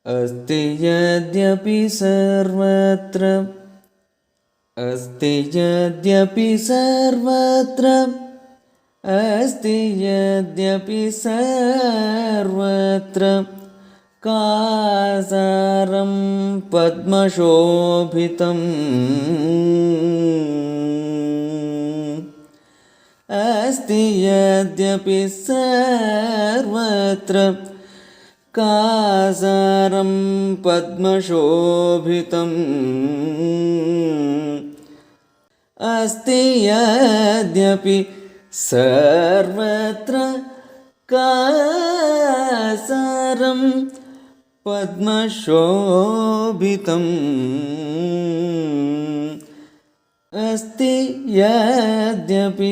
अस्ति यद्यपि सर्वत्र अस्ति यद्यपि सर्वत्र अस्ति यद्यपि सर्वत्र कासारं पद्मशोभितम् अस्ति यद्यपि सर्वत्र कासारं पद्मशोभितम् अस्ति यद्यपि सर्वत्र कासारं पद्मशोभितम् अस्ति यद्यपि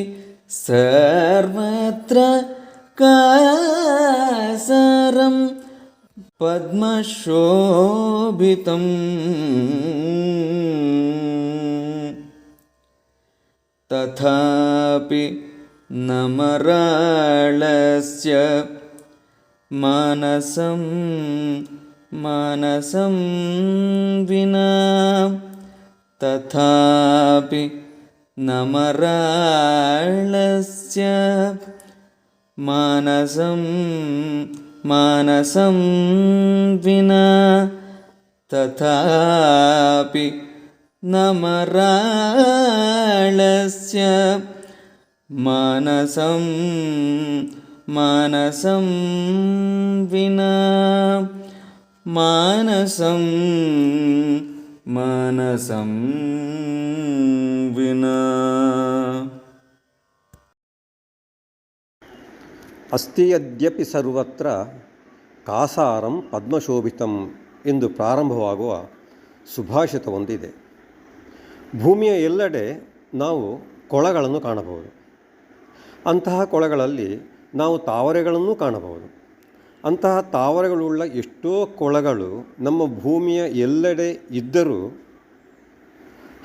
सर्वत्र कासारं पद्मशोभितम् तथापि न मराळस्य मानसं विना तथापि न मराळस्य मानसं विना तथापि न मराळस्य मानसं विना मानसं विना अस्ति ಯದ್ಯಪಿ ಸರ್ವತ್ರ ಕಾಸಾರಂ ಪದ್ಮಶೋಭಿತಂ ಎಂದು ಪ್ರಾರಂಭವಾಗುವ ಸುಭಾಷಿತ ಒಂದಿದೆ. ಭೂಮಿಯ ಎಲ್ಲೆಡೆ ನಾವು ಕೊಳಗಳನ್ನು ಕಾಣಬಹುದು. ಅಂತಹ ಕೊಳಗಳಲ್ಲಿ ನಾವು ತಾವರೆಗಳನ್ನು ಕಾಣಬಹುದು. ಅಂತಹ ತಾವರೆಗಳುಳ್ಳ ಎಷ್ಟೋ ಕೊಳಗಳು ನಮ್ಮ ಭೂಮಿಯ ಎಲ್ಲೆಡೆ ಇದ್ದರೂ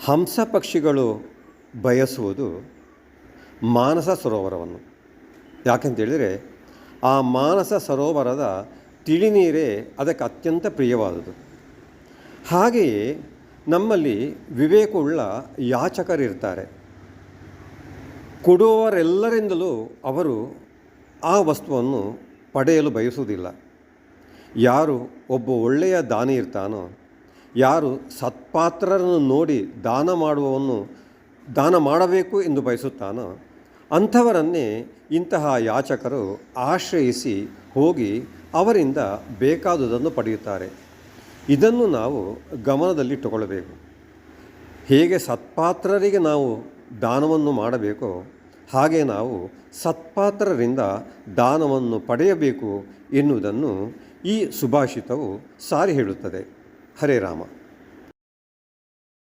ಹಂಸ ಪಕ್ಷಿಗಳು ಬಯಸುವುದು ಮಾನಸ ಸರೋವರವನ್ನು. ಯಾಕೆಂತೇಳಿದರೆ ಆ ಮಾನಸ ಸರೋವರದ ತಿಳಿನೀರೇ ಅದಕ್ಕೆ ಅತ್ಯಂತ ಪ್ರಿಯವಾದುದು. ಹಾಗೆಯೇ ನಮ್ಮಲ್ಲಿ ವಿವೇಕವುಳ್ಳ ಯಾಚಕರಿರ್ತಾರೆ. ಕೊಡುವವರೆಲ್ಲರಿಂದಲೂ ಅವರು ಆ ವಸ್ತುವನ್ನು ಪಡೆಯಲು ಬಯಸುವುದಿಲ್ಲ. ಯಾರು ಒಬ್ಬ ಒಳ್ಳೆಯ ದಾನಿ ಇರ್ತಾನೋ, ಯಾರು ಸತ್ಪಾತ್ರರನ್ನು ನೋಡಿ ದಾನ ಮಾಡಬೇಕು ಎಂದು ಬಯಸುತ್ತಾನೋ ಅಂಥವರನ್ನೇ ಇಂತಹ ಯಾಚಕರು ಆಶ್ರಯಿಸಿ ಹೋಗಿ ಅವರಿಂದ ಬೇಕಾದುದನ್ನು ಪಡೆಯುತ್ತಾರೆ. ಇದನ್ನು ನಾವು ಗಮನದಲ್ಲಿಟ್ಟುಕೊಳ್ಳಬೇಕು. ಹೇಗೆ ಸತ್ಪಾತ್ರರಿಗೆ ನಾವು ದಾನವನ್ನು ಮಾಡಬೇಕೋ ಹಾಗೆ ನಾವು ಸತ್ಪಾತ್ರರಿಂದ ದಾನವನ್ನು ಪಡೆಯಬೇಕು ಎನ್ನುವುದನ್ನು ಈ ಸುಭಾಷಿತವು ಸಾರಿ ಹೇಳುತ್ತದೆ. ಹರೇ ರಾಮ.